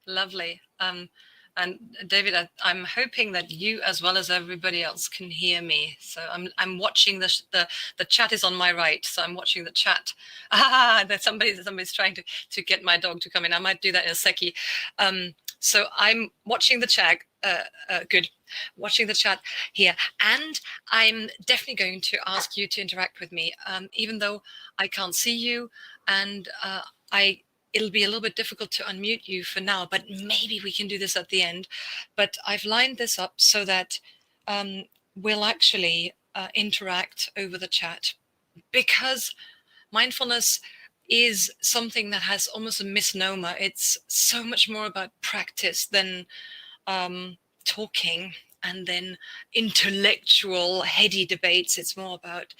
Lovely. And David, I'm hoping that you, as well as everybody else, can hear me. So I'm watching the chat is on my right, so I'm watching the chat. There's somebody's trying to get my dog to come in. I might do that in a secchi. So I'm watching the chat. Good, watching the chat here, and I'm definitely going to ask you to interact with me, even though I can't see you, and I it'll be a little bit difficult to unmute you for now, but maybe we can do this at the end. But I've lined this up so that we'll actually interact over the chat, because mindfulness is something that has almost a misnomer. It's so much more about practice than talking and then intellectual, heady debates. It's more about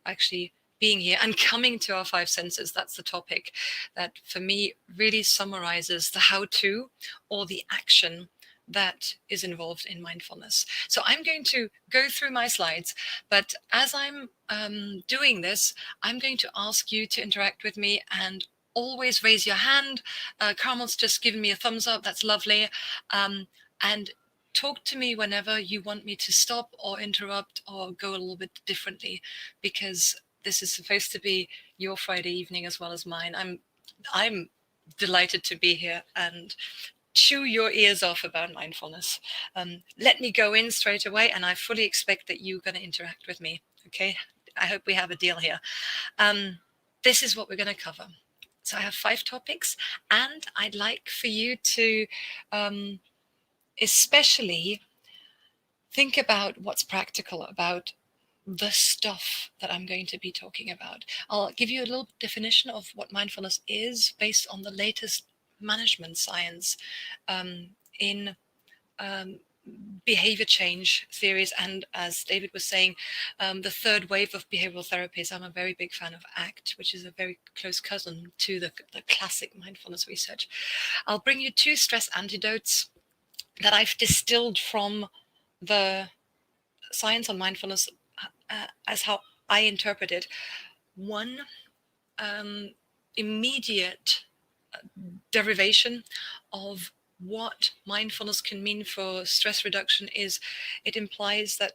actually being here and coming to our five senses. That's the topic that for me really summarizes the how-to or the action that is involved in mindfulness. So I'm going to go through my slides, but as I'm doing this, I'm going to ask you to interact with me and always raise your hand. Carmel's just given me a thumbs up. That's lovely. And talk to me whenever you want me to stop or interrupt or go a little bit differently, because this is supposed to be your Friday evening as well as mine. I'm delighted to be here and chew your ears off about mindfulness. Let me go in straight away, and I fully expect that you're going to interact with me. Okay, I hope we have a deal here. This is what we're going to cover. So I have 5 topics, and I'd like for you to especially think about what's practical about the stuff that I'm going to be talking about. I'll give you a little definition of what mindfulness is based on the latest management science in behavior change theories. And as David was saying, the third wave of behavioral therapies. I'm a very big fan of ACT, which is a very close cousin to the classic mindfulness research. I'll bring you 2 stress antidotes that I've distilled from the science on mindfulness as how I interpret it. One immediate derivation of what mindfulness can mean for stress reduction is it implies that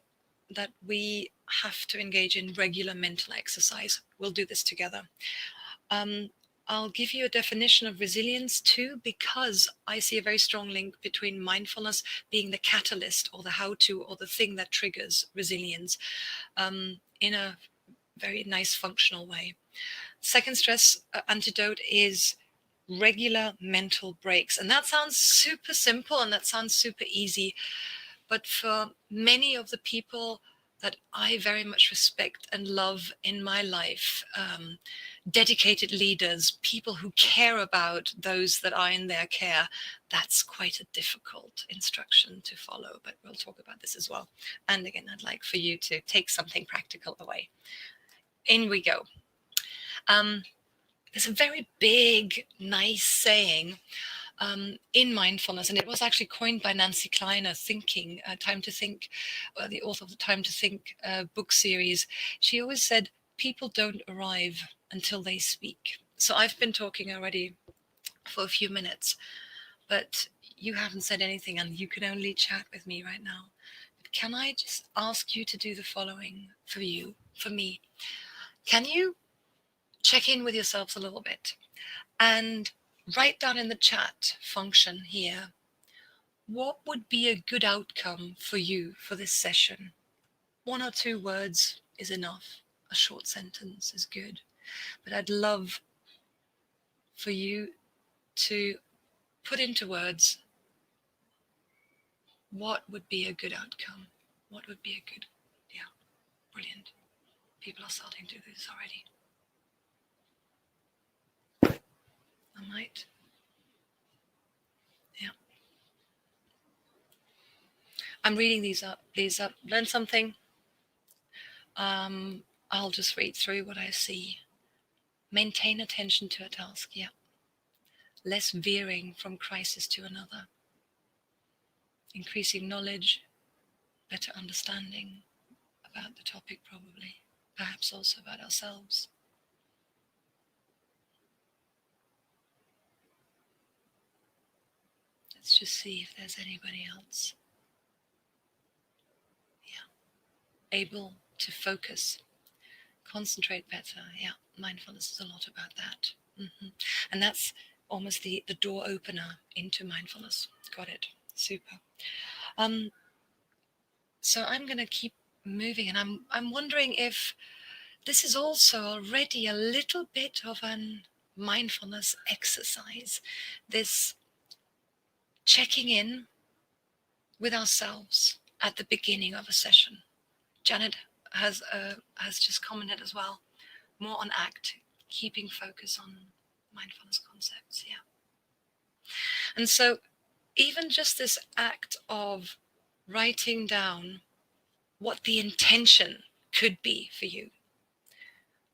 we have to engage in regular mental exercise. We'll do this together. I'll give you a definition of resilience too, because I see a very strong link between mindfulness being the catalyst or the how-to or the thing that triggers resilience in a very nice functional way. Second stress antidote is regular mental breaks. And that sounds super simple and that sounds super easy. But for many of the people that I very much respect and love in my life, dedicated leaders, people who care about those that are in their care, that's quite a difficult instruction to follow. But we'll talk about this as well. And again, I'd like for you to take something practical away. In we go. There's a very big, nice saying in mindfulness, and it was actually coined by Nancy Kleiner, Time to Think, the author of the Time to Think book series. She always said, people don't arrive until they speak. So I've been talking already for a few minutes, but you haven't said anything and you can only chat with me right now. But can I just ask you to do the following for me? Can you check in with yourselves a little bit and write down in the chat function here, what would be a good outcome for you for this session? 1 or 2 words is enough. A short sentence is good. But I'd love for you to put into words what would be a good outcome. What would be a good, brilliant. People are starting to do this already. I might. Yeah. I'm reading these up. Learn something. I'll just read through what I see. Maintain attention to a task. Yeah. Less veering from crisis to another. Increasing knowledge, better understanding about the topic probably. Perhaps also about ourselves. Let's just see if there's anybody else. Yeah. Able to focus, concentrate better. Yeah. Mindfulness is a lot about that. And that's almost the door opener into mindfulness. Got it. Super. So I'm going to keep moving, and I'm wondering if this is also already a little bit of an mindfulness exercise. This checking in with ourselves at the beginning of a session. Janet has just commented as well, more on ACT, keeping focus on mindfulness concepts. Yeah. And so even just this act of writing down what the intention could be for you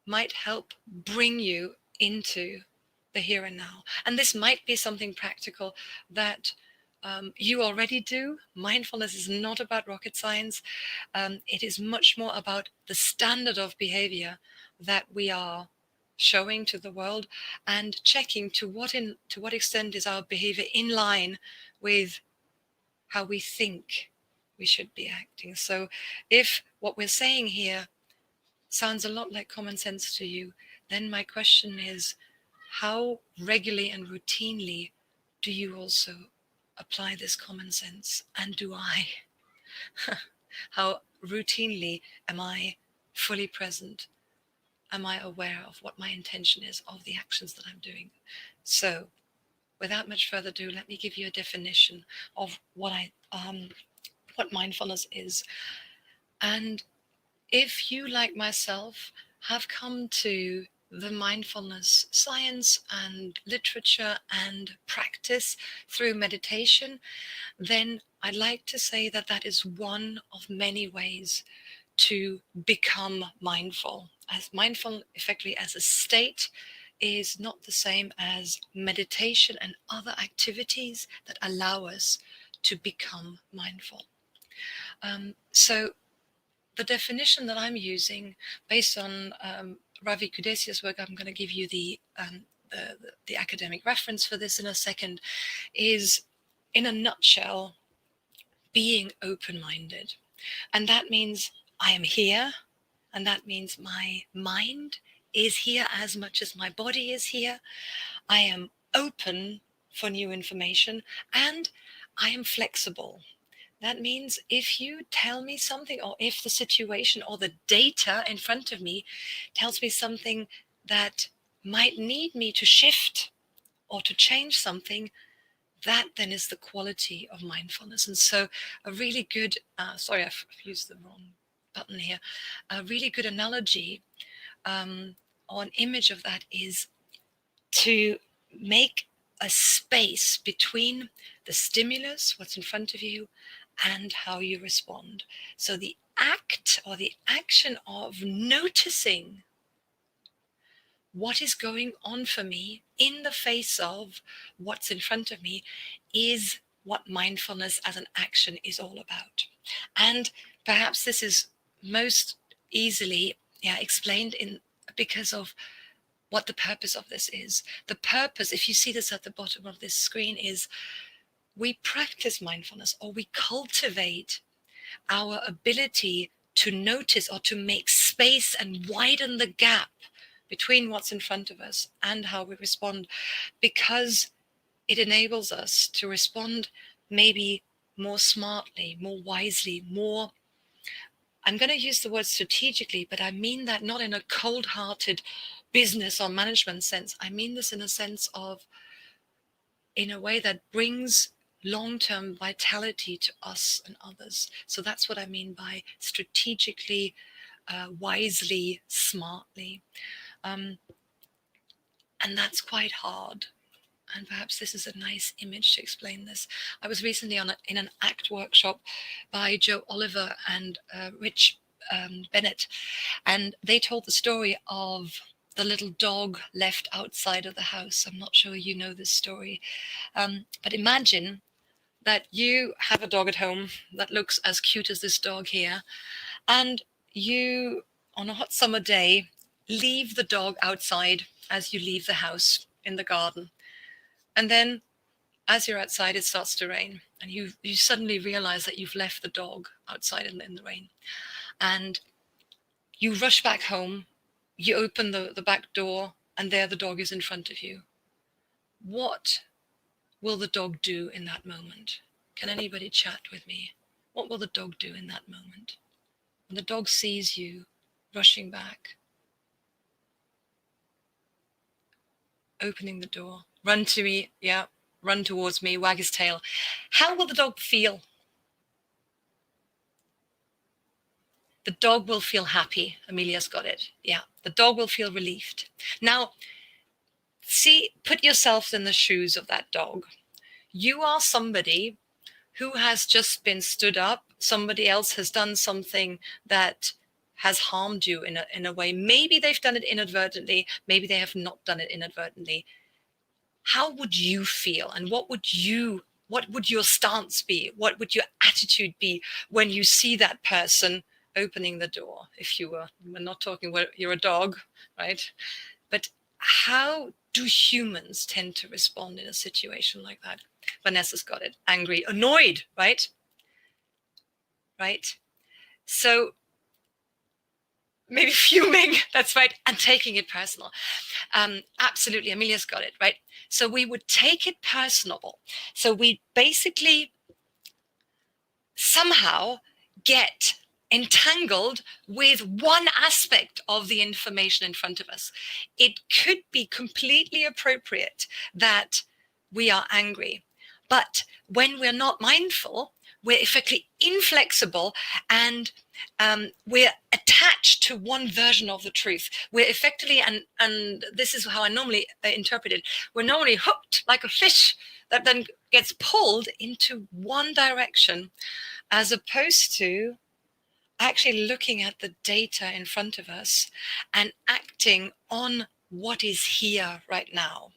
might help bring you into the here and now. And this might be something practical that you already do. Mindfulness is not about rocket science. It is much more about the standard of behavior that we are showing to the world, and checking to what extent is our behavior in line with how we think we should be acting. So if what we're saying here sounds a lot like common sense to you, then my question is, how regularly and routinely do you also apply this common sense? And do I? How routinely am I fully present? Am I aware of what my intention is of the actions that I'm doing? So, without much further ado, let me give you a definition of what mindfulness is. And if you, like myself, have come to the mindfulness science and literature and practice through meditation, then I'd like to say that that is one of many ways to become mindful. As mindful, effectively, as a state, is not the same as meditation and other activities that allow us to become mindful. So the definition that I'm using, based on Ravi Kudesia's work, I'm going to give you the academic reference for this in a second, is, in a nutshell, being open-minded. And that means I am here, and that means my mind is here as much as my body is here. I am open for new information, and I am flexible. That means if you tell me something, or if the situation or the data in front of me tells me something that might need me to shift or to change something, that then is the quality of mindfulness. And so a really good, sorry, I've used the wrong button here. A really good analogy or an image of that is to make a space between the stimulus, what's in front of you, and how you respond. So the act or the action of noticing what is going on for me in the face of what's in front of me is what mindfulness as an action is all about. And perhaps this is most easily explained because of what the purpose of this is. The purpose, if you see this at the bottom of this screen, is we practice mindfulness, or we cultivate our ability to notice or to make space and widen the gap between what's in front of us and how we respond, because it enables us to respond maybe more smartly, more wisely, more, I'm going to use the word strategically, but I mean that not in a cold-hearted business or management sense. I mean this in a sense of, in a way that brings long-term vitality to us and others. So that's what I mean by strategically, wisely, smartly. And that's quite hard. And perhaps this is a nice image to explain this. I was recently in an ACT workshop by Joe Oliver and Rich Bennett, and they told the story of the little dog left outside of the house. I'm not sure you know this story, but imagine that you have a dog at home that looks as cute as this dog here, and you, on a hot summer day, leave the dog outside as you leave the house in the garden. And then as you're outside, it starts to rain, and you suddenly realize that you've left the dog outside in the rain, and you rush back home. You open the back door, and there the dog is in front of you. What will the dog do in that moment? Can anybody chat with me? What will the dog do in that moment? When the dog sees you rushing back, opening the door, run to me, yeah, run towards me, wag his tail. How will the dog feel? The dog will feel happy. Amelia's got it. Yeah, the dog will feel relieved. Now, see, put yourself in the shoes of that dog. You are somebody who has just been stood up. Somebody else has done something that has harmed you in a way. Maybe they've done it inadvertently. Maybe they have not done it inadvertently. How would you feel, and what would your stance be? What would your attitude be when you see that person opening the door? If we're not talking where you're a dog, right? But how do humans tend to respond in a situation like that? Vanessa's got it. Angry, annoyed, right? Right? So maybe fuming, that's right, and taking it personal. Absolutely, Amelia's got it, right? So we would take it personal. So we basically somehow get entangled with one aspect of the information in front of us. It could be completely appropriate that we are angry, but when we're not mindful, we're effectively inflexible, and we're attached to one version of the truth. We're effectively, and this is how I normally interpret it, we're normally hooked like a fish that then gets pulled into one direction, as opposed to actually looking at the data in front of us and acting on what is here right now.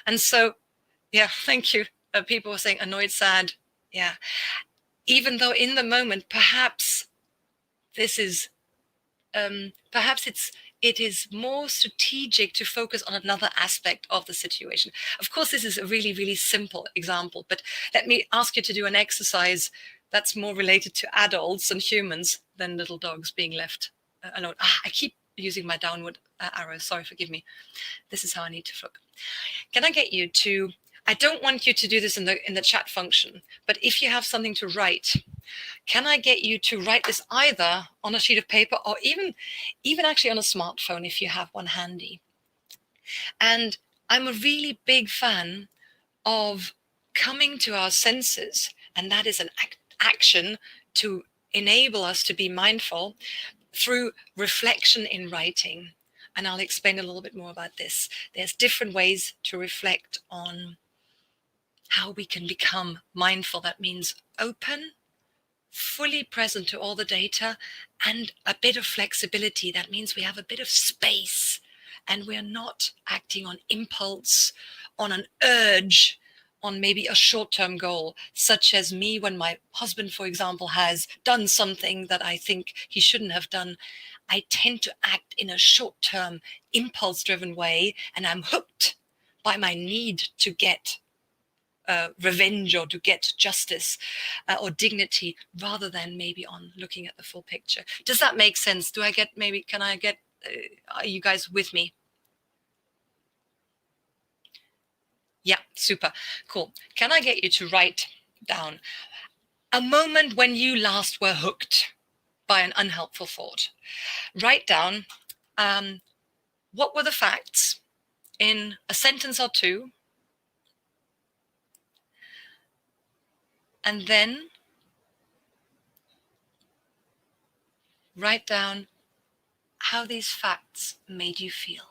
And so, yeah, thank you. People were saying annoyed, sad. Yeah. Even though in the moment, perhaps this is, perhaps it is more strategic to focus on another aspect of the situation. Of course, this is a really, really simple example, but let me ask you to do an exercise that's more related to adults and humans than little dogs being left alone. I keep using my downward arrow. Sorry, forgive me. This is how I need to look. Can I get you to, I don't want you to do this in the chat function, but if you have something to write, can I get you to write this either on a sheet of paper or even actually on a smartphone if you have one handy? And I'm a really big fan of coming to our senses, and that is an action to enable us to be mindful through reflection in writing. And I'll explain a little bit more about this. There's different ways to reflect on how we can become mindful. That means open, fully present to all the data, and a bit of flexibility. That means we have a bit of space, and we're not acting on impulse, on an urge, on maybe a short-term goal, such as me when my husband, for example, has done something that I think he shouldn't have done. I tend to act in a short-term, impulse-driven way, and I'm hooked by my need to get revenge or to get justice or dignity, rather than maybe on looking at the full picture. Does that make sense? Are you guys with me? Yeah, super, cool. Can I get you to write down a moment when you last were hooked by an unhelpful thought? Write down what were the facts in a sentence or two, and then write down how these facts made you feel.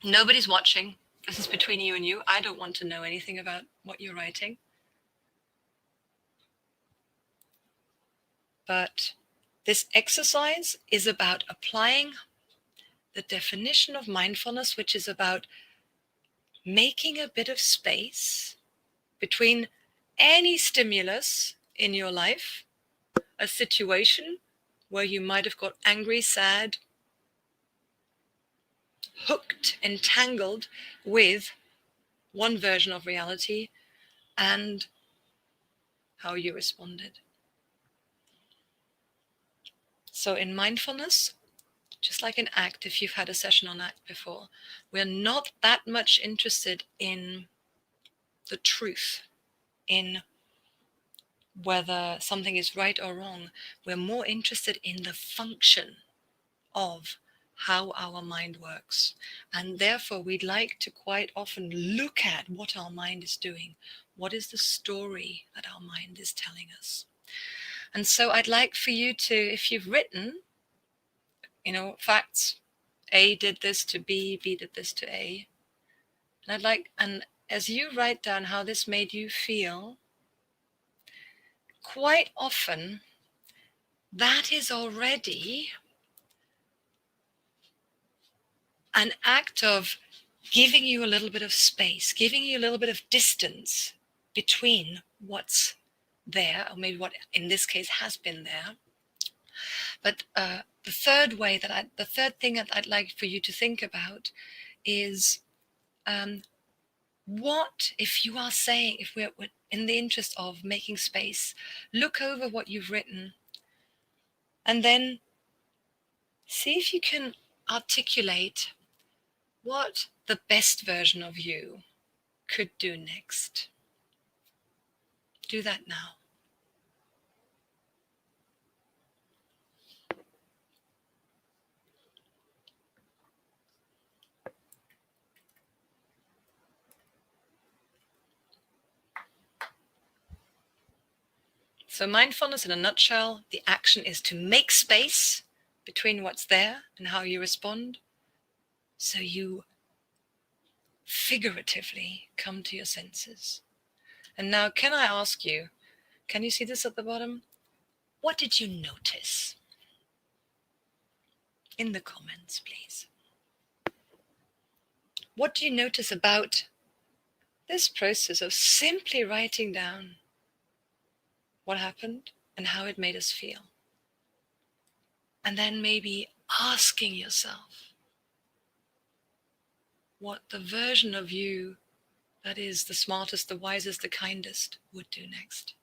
Nobody's watching. This is between you and you. I don't want to know anything about what you're writing. But this exercise is about applying the definition of mindfulness, which is about making a bit of space between any stimulus in your life, a situation where you might have got angry, sad, hooked, entangled with one version of reality and how you responded. So in mindfulness, just like in ACT, if you've had a session on ACT before, we're not that much interested in the truth, in whether something is right or wrong. We're more interested in the function of how our mind works. And therefore, we'd like to quite often look at what our mind is doing. What is the story that our mind is telling us? And so I'd like for you to, if you've written, facts, A did this to B, B did this to A. And as you write down how this made you feel, quite often that is already an act of giving you a little bit of space, giving you a little bit of distance between what's there, or maybe what in this case has been there. But the third thing that I'd like for you to think about is what if you are saying, if we're in the interest of making space, look over what you've written and then see if you can articulate what the best version of you could do next. Do that now. So mindfulness in a nutshell, the action is to make space between what's there and how you respond, so you figuratively come to your senses. And now, can I ask you, can you see this at the bottom? What did you notice? In the comments, please. What do you notice about this process of simply writing down what happened and how it made us feel? And then maybe asking yourself what the version of you that is the smartest, the wisest, the kindest would do next.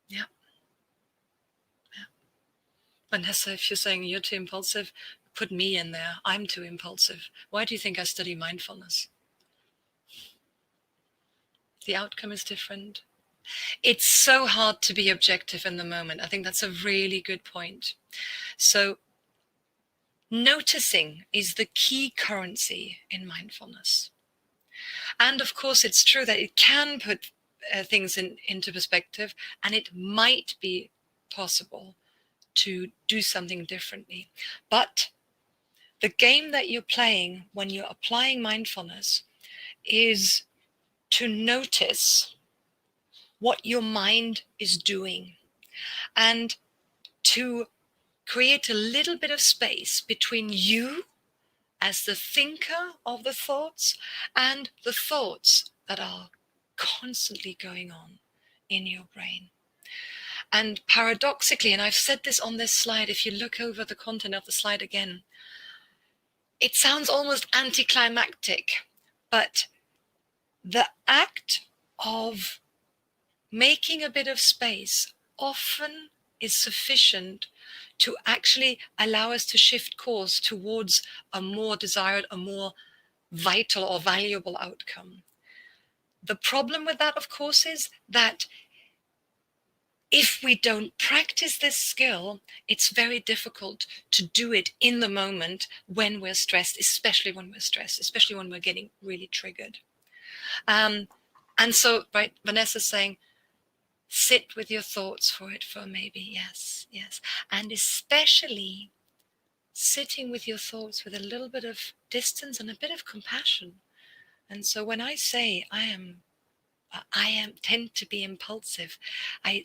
Yeah. Vanessa, if you're saying you're too impulsive, put me in there. I'm too impulsive. Why do you think I study mindfulness? The outcome is different. It's so hard to be objective in the moment. I think that's a really good point. So noticing is the key currency in mindfulness. And of course, it's true that it can put things into perspective, and it might be possible to do something differently. But the game that you're playing when you're applying mindfulness is to notice what your mind is doing and to create a little bit of space between you as the thinker of the thoughts and the thoughts that are constantly going on in your brain. And paradoxically, and I've said this on this slide, if you look over the content of the slide again, it sounds almost anticlimactic, but the act of making a bit of space often is sufficient to actually allow us to shift course towards a more desired, a more vital or valuable outcome. The problem with that, of course, is that if we don't practice this skill, it's very difficult to do it in the moment when we're stressed, especially when we're getting really triggered. And so, right, Vanessa's saying, sit with your thoughts for maybe, yes. And especially sitting with your thoughts with a little bit of distance and a bit of compassion. And so when I say I tend to be impulsive, I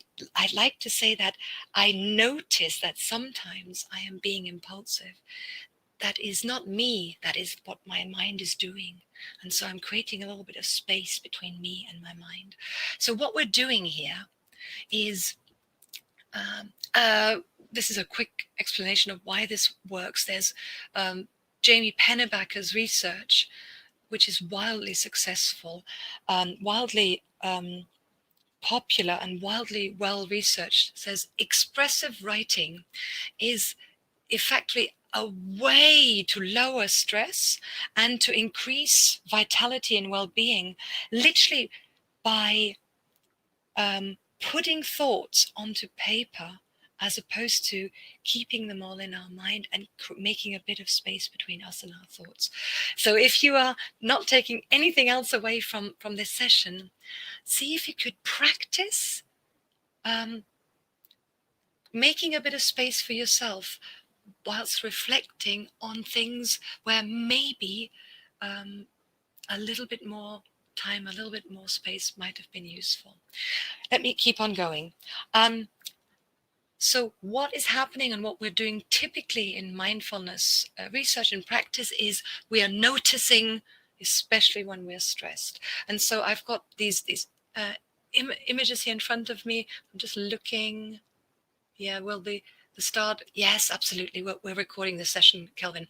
like to say that I notice that sometimes I am being impulsive. That is not me, that is what my mind is doing. And so I'm creating a little bit of space between me and my mind. So what we're doing here is, this is a quick explanation of why this works. There's Jamie Pennebaker's research, which is wildly successful, wildly popular and wildly well researched, says expressive writing is effectively a way to lower stress and to increase vitality and well-being, literally by putting thoughts onto paper as opposed to keeping them all in our mind and making a bit of space between us and our thoughts. So if you are not taking anything else away from this session, see if you could practice making a bit of space for yourself whilst reflecting on things where maybe a little bit more time, a little bit more space might have been useful. Let me keep on going. So what is happening and what we're doing typically in mindfulness research and practice is we are noticing, especially when we're stressed. And so I've got these images here in front of me. I'm just looking. Yeah, will the start? Yes, absolutely. We're recording this session, Kelvin.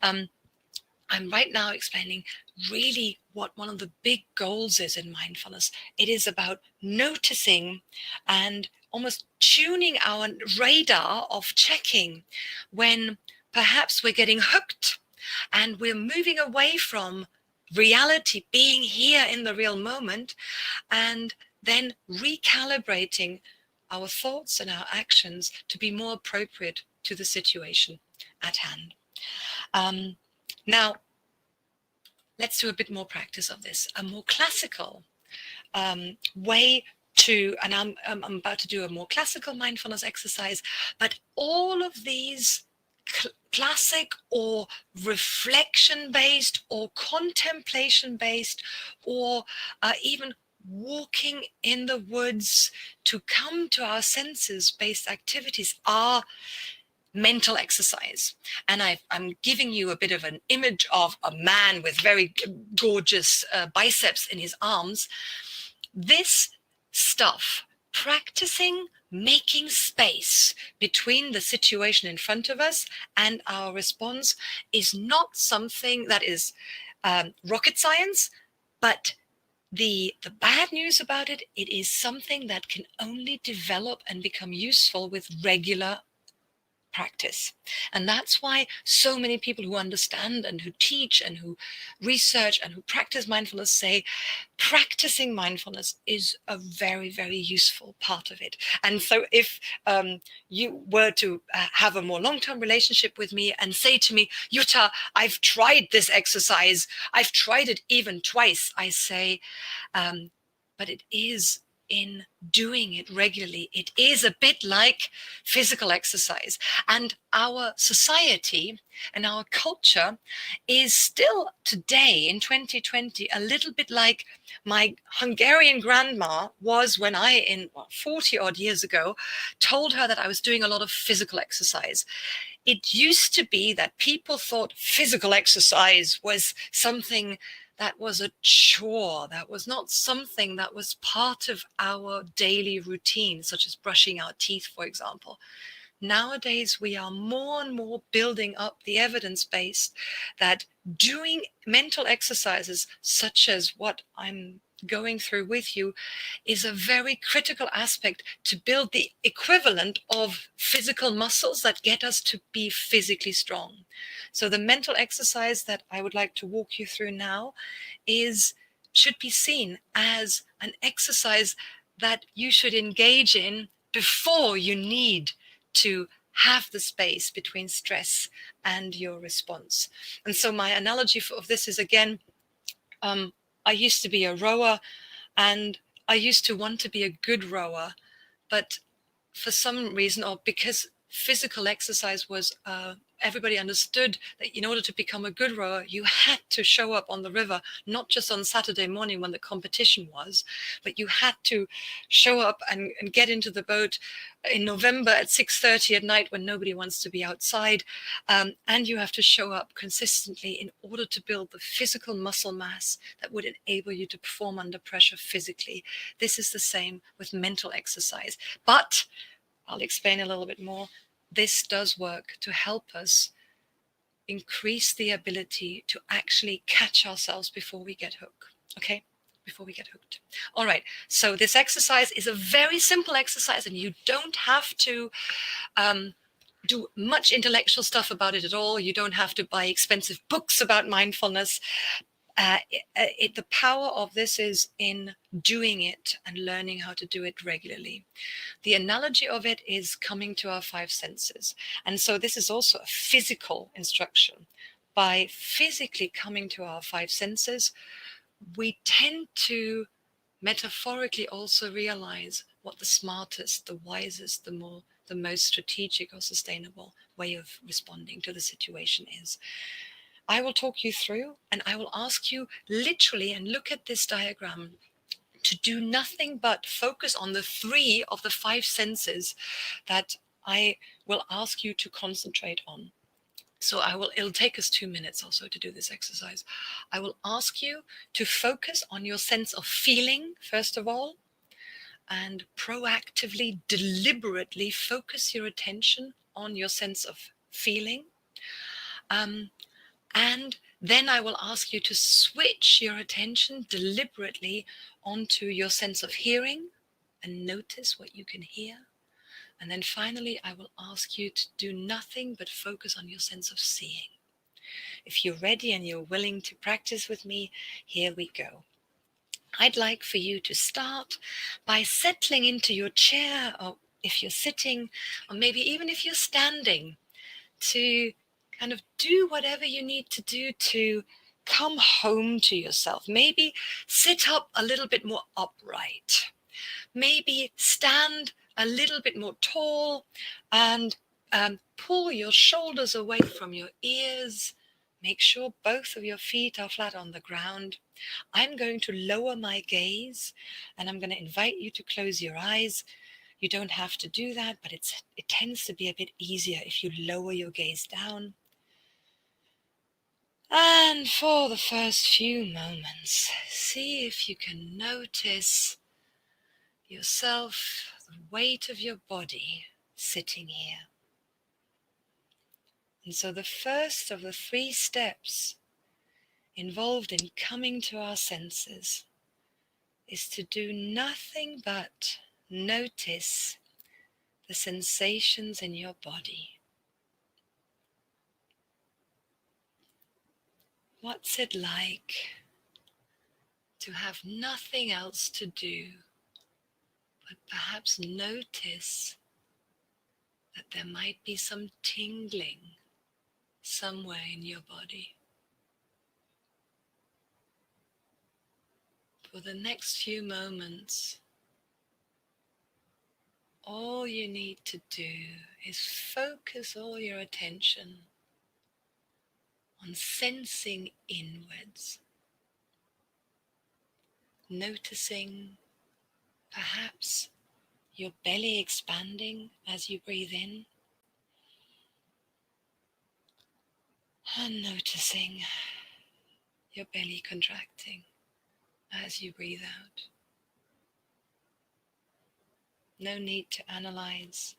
I'm right now explaining really what one of the big goals is in mindfulness. It is about noticing and almost tuning our radar of checking when perhaps we're getting hooked and we're moving away from reality, being here in the real moment, and then recalibrating our thoughts and our actions to be more appropriate to the situation at hand. Now, let's do a bit more practice of this. A more classical way to, and I'm about to do a more classical mindfulness exercise, but all of these classic or reflection-based or contemplation-based or even walking in the woods to come to our senses-based activities are mental exercise. And I'm giving you a bit of an image of a man with very gorgeous biceps in his arms. This stuff, practicing making space between the situation in front of us and our response, is not something that is rocket science, but the bad news about it, it is something that can only develop and become useful with regular practice. And that's why so many people who understand and who teach and who research and who practice mindfulness say practicing mindfulness is a very, very useful part of it. And so if you were to have a more long-term relationship with me and say to me, Jutta, I've tried this exercise, I've tried it even twice, I say, but it is in doing it regularly. It is a bit like physical exercise. And our society and our culture is still today in 2020 a little bit like my Hungarian grandma was when I, 40 odd years ago, told her that I was doing a lot of physical exercise. It used to be that people thought physical exercise was something that was a chore, that was not something that was part of our daily routine, such as brushing our teeth, for example. Nowadays, we are more and more building up the evidence base that doing mental exercises, such as what I'm going through with you, is a very critical aspect to build the equivalent of physical muscles that get us to be physically strong. So the mental exercise that I would like to walk you through now should be seen as an exercise that you should engage in before you need to have the space between stress and your response. And so my analogy of this is, again, I used to be a rower and I used to want to be a good rower, but for some reason, or because physical exercise was, everybody understood that in order to become a good rower, you had to show up on the river, not just on Saturday morning when the competition was, but you had to show up and get into the boat in November at 6:30 at night when nobody wants to be outside. And you have to show up consistently in order to build the physical muscle mass that would enable you to perform under pressure physically. This is the same with mental exercise. But I'll explain a little bit more. This does work to help us increase the ability to actually catch ourselves before we get hooked. Okay? Before we get hooked. All right. So this exercise is a very simple exercise, and you don't have to do much intellectual stuff about it at all. You don't have to buy expensive books about mindfulness. The power of this is in doing it and learning how to do it regularly. The analogy of it is coming to our five senses. And so this is also a physical instruction. By physically coming to our five senses, we tend to metaphorically also realize what the smartest, the wisest, the most strategic or sustainable way of responding to the situation is. I will talk you through, and I will ask you literally, and look at this diagram, to do nothing but focus on the three of the five senses that I will ask you to concentrate on. So it'll take us 2 minutes or so to do this exercise. I will ask you to focus on your sense of feeling, first of all, and proactively, deliberately focus your attention on your sense of feeling. And then I will ask you to switch your attention deliberately onto your sense of hearing and notice what you can hear. And then finally, I will ask you to do nothing but focus on your sense of seeing. If you're ready and you're willing to practice with me, here we go. I'd like for you to start by settling into your chair, or if you're sitting, or maybe even if you're standing, to kind of do whatever you need to do to come home to yourself. Maybe sit up a little bit more upright. Maybe stand a little bit more tall and pull your shoulders away from your ears. Make sure both of your feet are flat on the ground. I'm going to lower my gaze, and I'm going to invite you to close your eyes. You don't have to do that, but it tends to be a bit easier if you lower your gaze down. And for the first few moments, see if you can notice yourself, the weight of your body sitting here. And so the first of the 3 steps involved in coming to our senses is to do nothing but notice the sensations in your body. What's it like to have nothing else to do but perhaps notice that there might be some tingling somewhere in your body? For the next few moments, all you need to do is focus all your attention on sensing inwards, noticing perhaps your belly expanding as you breathe in, and noticing your belly contracting as you breathe out. No need to analyze.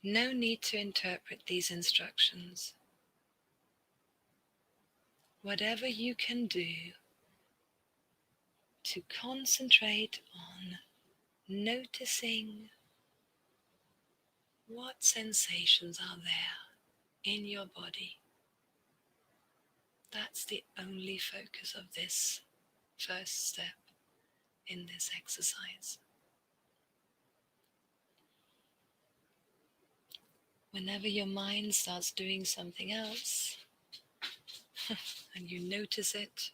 No need to interpret these instructions. Whatever you can do to concentrate on noticing what sensations are there in your body. That's the only focus of this first step in this exercise. Whenever your mind starts doing something else and you notice it,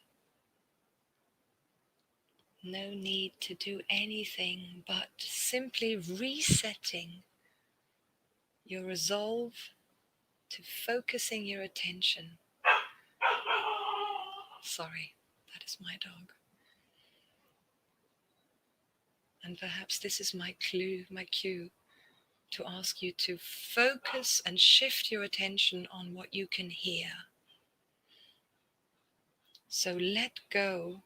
no need to do anything but simply resetting your resolve to focusing your attention. Sorry, that is my dog. And perhaps this is my cue to ask you to focus and shift your attention on what you can hear. So let go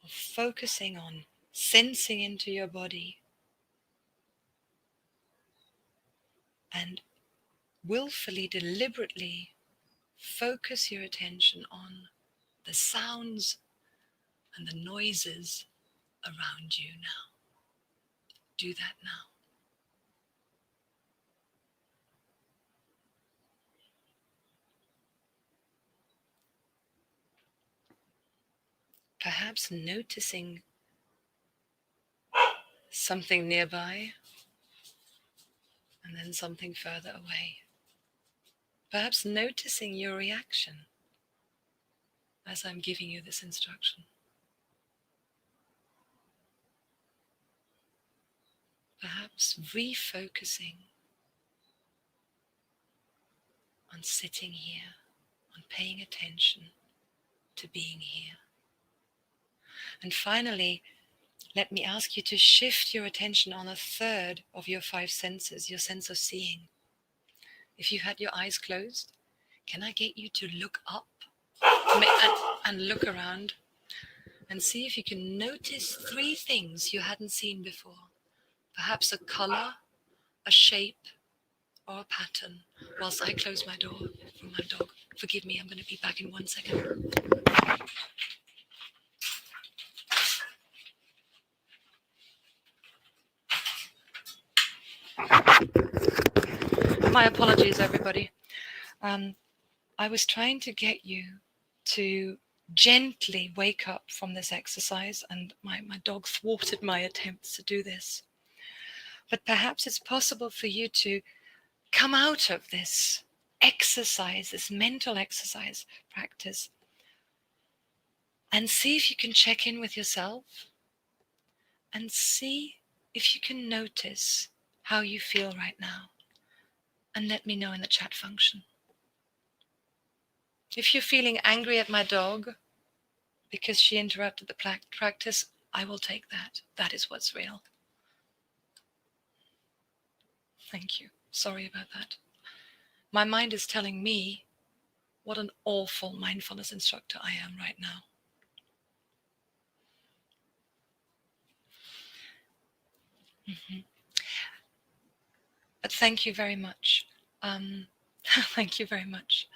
of focusing on sensing into your body and willfully, deliberately focus your attention on the sounds and the noises around you now. Do that now. Perhaps noticing something nearby and then something further away. Perhaps noticing your reaction as I'm giving you this instruction. Perhaps refocusing on sitting here, on paying attention to being here. And finally, let me ask you to shift your attention on a third of your five senses, your sense of seeing. If you had your eyes closed, can I get you to look up and look around and see if you can notice three things you hadn't seen before? Perhaps a color, a shape, or a pattern, whilst I close my door for my dog. Forgive me, I'm going to be back in 1 second. My apologies, everybody. I was trying to get you to gently wake up from this exercise, and my dog thwarted my attempts to do this. But perhaps it's possible for you to come out of this exercise, this mental exercise practice, and see if you can check in with yourself and see if you can notice how you feel right now. And let me know in the chat function. If you're feeling angry at my dog because she interrupted the practice, I will take that. That is what's real. Thank you. Sorry about that. My mind is telling me what an awful mindfulness instructor I am right now. But thank you very much. Thank you very much.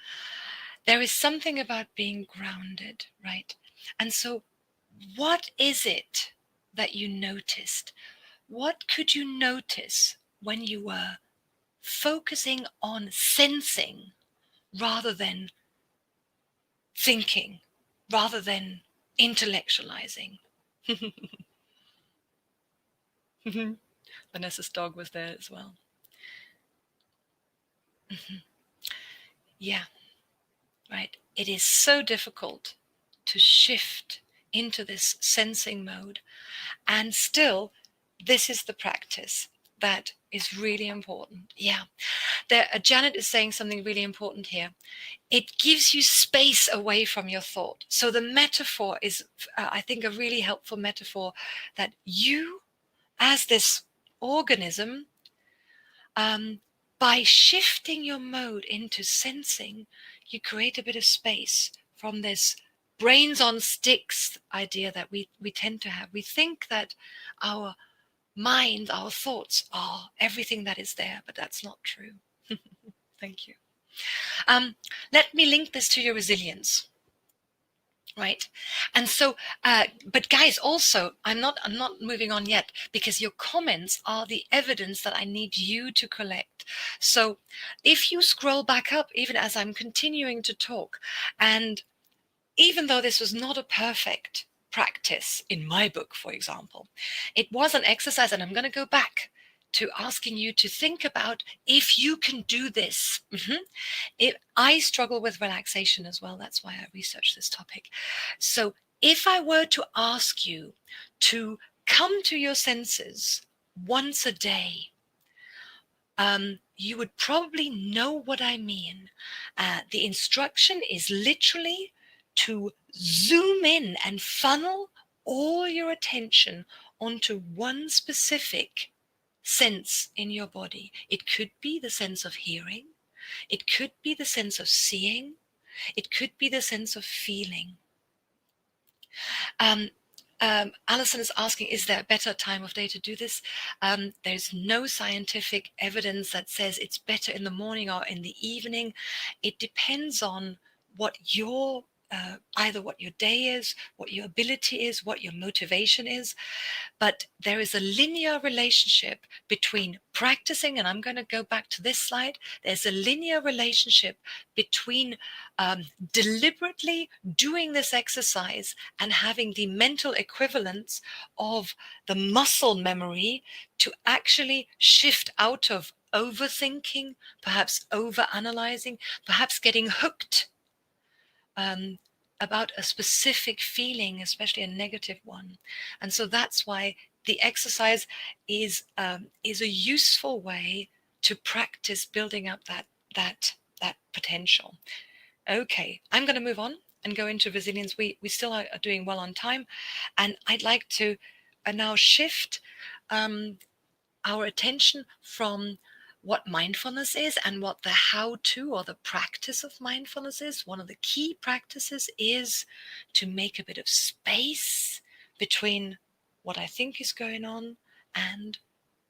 There is something about being grounded, right? And so what is it that you noticed? What could you notice when you were focusing on sensing rather than thinking, rather than intellectualizing? Vanessa's dog was there as well. Yeah, right. It is so difficult to shift into this sensing mode, and still, this is the practice that is really important. Yeah, Janet is saying something really important here. It gives you space away from your thought. So the metaphor is, I think, a really helpful metaphor that you, as this organism, by shifting your mode into sensing, you create a bit of space from this brains on sticks idea that we tend to have. We think that our mind, our thoughts are everything that is there, but that's not true. Thank you. Let me link this to your resilience. Right. And so, but guys, also, I'm not moving on yet, because your comments are the evidence that I need you to collect. So if you scroll back up, even as I'm continuing to talk, and even though this was not a perfect practice in my book, for example, it was an exercise, and I'm going to go back to asking you to think about if you can do this. I struggle with relaxation as well. That's why I researched this topic. So if I were to ask you to come to your senses once a day, you would probably know what I mean. The instruction is literally to zoom in and funnel all your attention onto one specific sense in your body. It could be the sense of hearing. It could be the sense of seeing. It could be the sense of feeling. Alison is asking, is there a better time of day to do this? There's no scientific evidence that says it's better in the morning or in the evening. It depends on what your either what your day is, what your ability is, what your motivation is. But there is a linear relationship between practicing, and I'm going to go back to this slide. There's a linear relationship between deliberately doing this exercise and having the mental equivalence of the muscle memory to actually shift out of overthinking, perhaps overanalyzing, perhaps getting hooked um, about a specific feeling, especially a negative one. And so that's why the exercise is a useful way to practice building up that potential. Okay, I'm going to move on and go into resilience. We still are doing well on time, and I'd like to now shift our attention from what mindfulness is and what the how to or the practice of mindfulness is. One of the key practices is to make a bit of space between what I think is going on and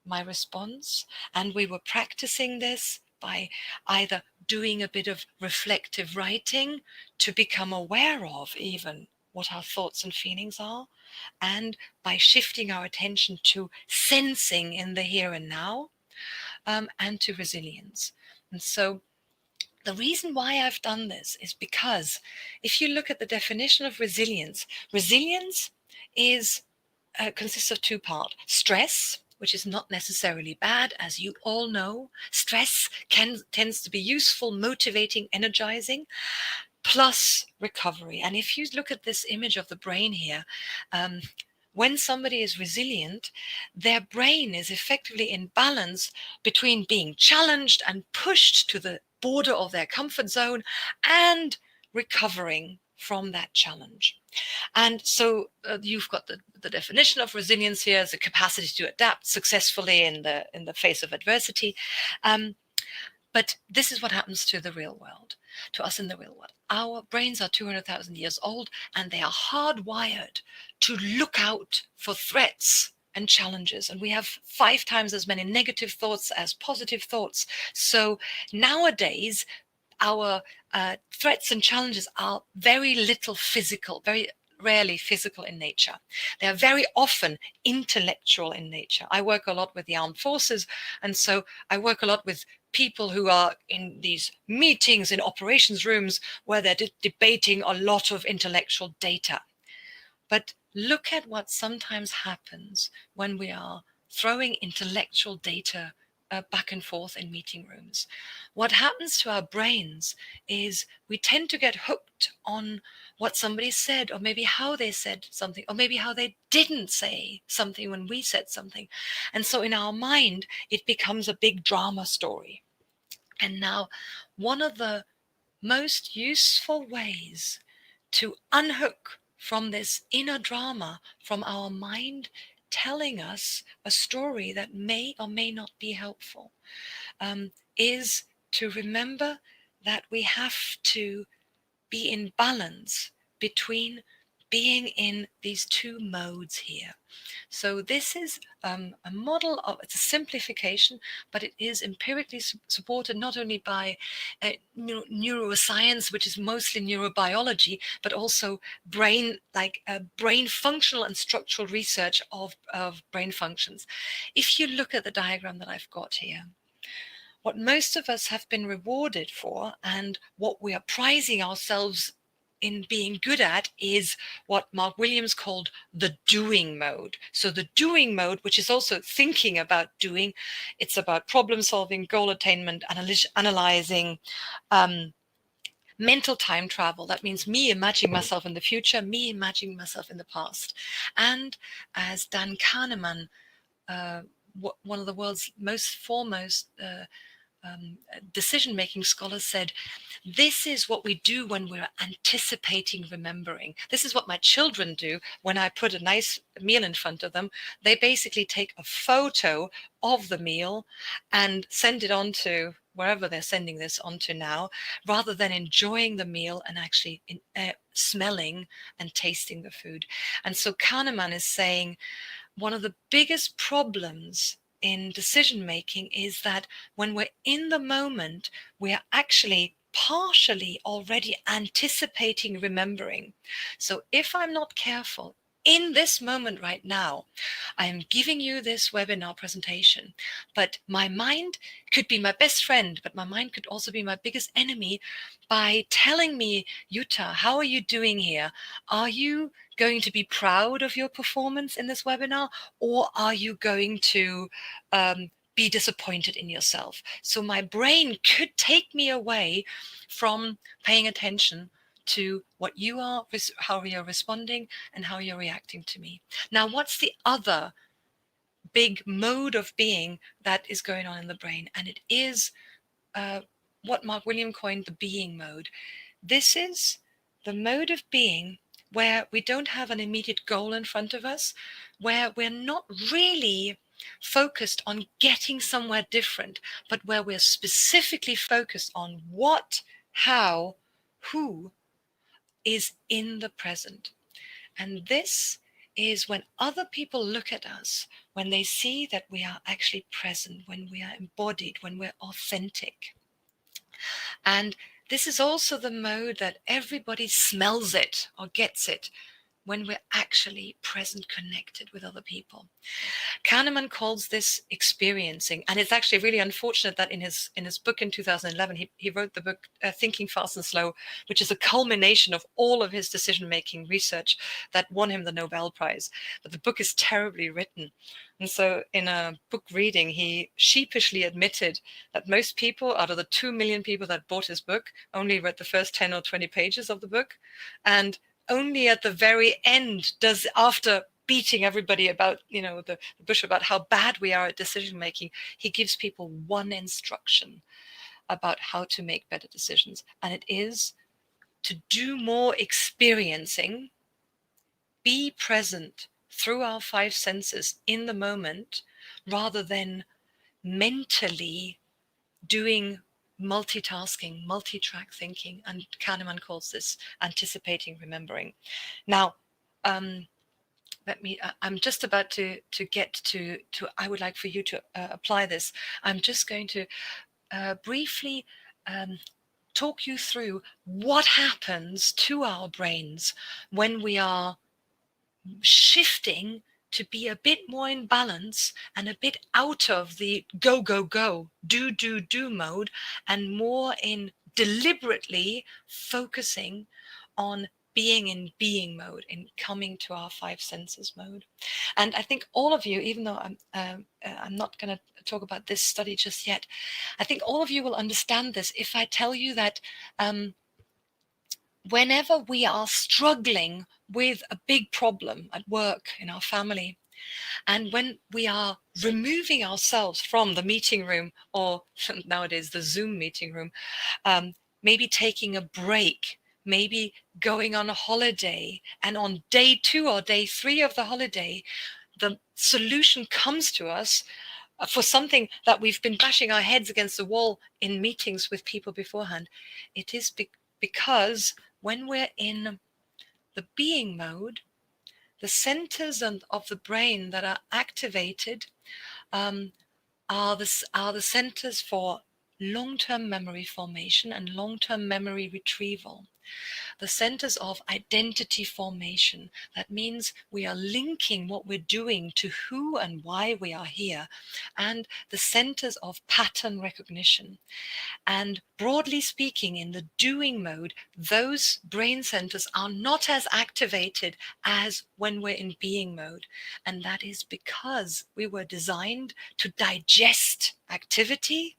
my response. And we were practicing this by either doing a bit of reflective writing to become aware of even what our thoughts and feelings are, and by shifting our attention to sensing in the here and now, and to resilience. And so the reason why I've done this is because if you look at the definition of resilience, resilience is consists of two parts: stress, which is not necessarily bad, as you all know. Stress tends to be useful, motivating, energizing, plus recovery. And if you look at this image of the brain here, when somebody is resilient, their brain is effectively in balance between being challenged and pushed to the border of their comfort zone and recovering from that challenge. And so you've got the definition of resilience here as the capacity to adapt successfully in the face of adversity. But this is what happens to the real world, to us in the real world. Our brains are 200,000 years old, and they are hardwired to look out for threats and challenges. And we have 5 times as many negative thoughts as positive thoughts. So nowadays, our threats and challenges are very little physical, very rarely physical in nature. They are very often intellectual in nature. I work a lot with the armed forces, and so I work a lot with people who are in these meetings in operations rooms where they're debating a lot of intellectual data. But look at what sometimes happens when we are throwing intellectual data back and forth in meeting rooms. What happens to our brains is we tend to get hooked on what somebody said, or maybe how they said something, or maybe how they didn't say something when we said something. And so in our mind, it becomes a big drama story. And now, one of the most useful ways to unhook from this inner drama, from our mind telling us a story that may or may not be helpful, is to remember that we have to be in balance between being in these two modes here. So this is a model of, it's a simplification, but it is empirically supported not only by neuroscience, which is mostly neurobiology, but also brain functional and structural research of brain functions. If you look at the diagram that I've got here, what most of us have been rewarded for, and what we are prizing ourselves in being good at, is what Mark Williams called the doing mode. So the doing mode, which is also thinking about doing, it's about problem solving, goal attainment, analyzing, mental time travel. That means me imagining myself in the future, me imagining myself in the past. And as Dan Kahneman, one of the world's most foremost decision-making scholars, said, this is what we do when we're anticipating remembering. This is what my children do when I put a nice meal in front of them. They basically take a photo of the meal and send it on to wherever they're sending this onto now, rather than enjoying the meal and actually smelling and tasting the food. And so Kahneman is saying one of the biggest problems in decision making is that when we're in the moment, we are actually partially already anticipating remembering. So if I'm not careful, in this moment right now, I am giving you this webinar presentation, but my mind could be my best friend, but my mind could also be my biggest enemy by telling me, Jutta, how are you doing here? Are you going to be proud of your performance in this webinar, or are you going to be disappointed in yourself? So my brain could take me away from paying attention to what you are, how you're responding, and how you're reacting to me. Now, what's the other big mode of being that is going on in the brain? And it is what Mark William coined the being mode. This is the mode of being where we don't have an immediate goal in front of us, where we're not really focused on getting somewhere different, but where we're specifically focused on what, how, who is in the present. And this is when other people look at us, when they see that we are actually present, when we are embodied, when we're authentic. And this is also the mode that everybody smells it or gets it when we're actually present, connected with other people. Kahneman calls this experiencing, and it's actually really unfortunate that in his book in 2011, he wrote the book Thinking Fast and Slow, which is a culmination of all of his decision-making research that won him the Nobel Prize. But the book is terribly written. And so in a book reading, he sheepishly admitted that most people, out of the 2 million people that bought his book, only read the first 10 or 20 pages of the book. And only at the very end does, after beating everybody about, the bush about how bad we are at decision making, he gives people one instruction about how to make better decisions. And it is to do more experiencing, be present through our 5 senses in the moment, rather than mentally doing multitasking, multi-track thinking. And Kahneman calls this anticipating remembering. Now, I'm just about to get to I would like for you to apply this. I'm just going to briefly talk you through what happens to our brains when we are shifting to be a bit more in balance and a bit out of the go, go, go, do mode, and more in deliberately focusing on being in being mode, in coming to our 5 senses mode. And I think all of you, even though I'm not going to talk about this study just yet, I think all of you will understand this if I tell you that whenever we are struggling with a big problem at work, in our family, and when we are removing ourselves from the meeting room, or nowadays the Zoom meeting room, maybe taking a break, maybe going on a holiday, and on day 2 or day 3 of the holiday, the solution comes to us for something that we've been bashing our heads against the wall in meetings with people beforehand. It is because when we're in the being mode, the centers of the brain that are activated are the centers for long-term memory formation and long-term memory retrieval. The centers of identity formation. That means we are linking what we're doing to who and why we are here. And the centers of pattern recognition. And broadly speaking, in the doing mode, those brain centers are not as activated as when we're in being mode. And that is because we were designed to digest activity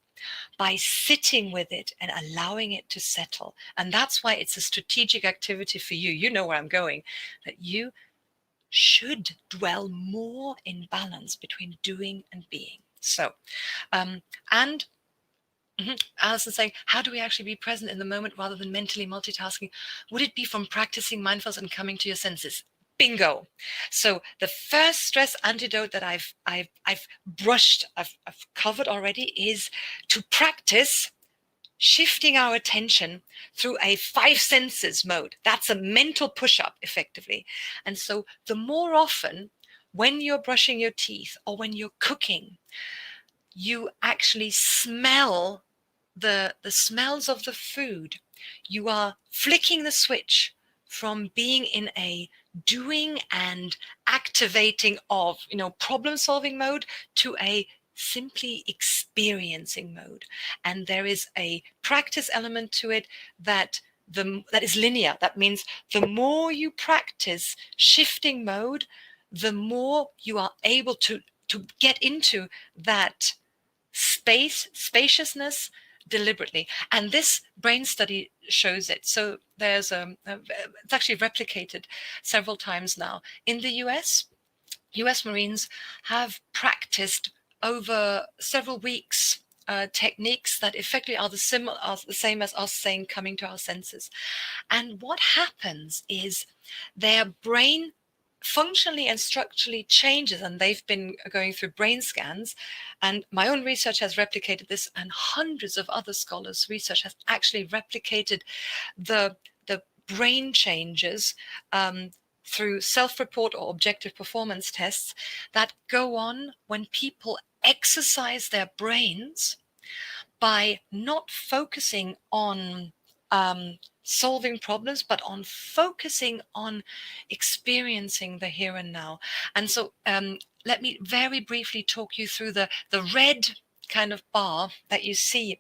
by sitting with it and allowing it to settle. And that's why it's a strategic activity for you. You know where I'm going, that you should dwell more in balance between doing and being. So, Alison saying, how do we actually be present in the moment rather than mentally multitasking? Would it be from practicing mindfulness and coming to your senses? Bingo. So the first stress antidote that I've covered already is to practice shifting our attention through a 5 senses mode. That's a mental push-up, effectively. And so the more often when you're brushing your teeth or when you're cooking, you actually smell the smells of the food, you are flicking the switch from being in a doing and activating of, problem solving mode to a simply experiencing mode. And there is a practice element to it that is linear. That means the more you practice shifting mode, the more you are able to get into that spaciousness deliberately. And this brain study shows it. So there's it's actually replicated several times now in the US Marines have practiced over several weeks techniques that effectively are the same as us saying coming to our senses. And what happens is their brain functionally and structurally changes, and they've been going through brain scans, and my own research has replicated this, and hundreds of other scholars' research has actually replicated the brain changes through self-report or objective performance tests that go on when people exercise their brains by not focusing on solving problems, but on focusing on experiencing the here and now. And so let me very briefly talk you through the red kind of bar that you see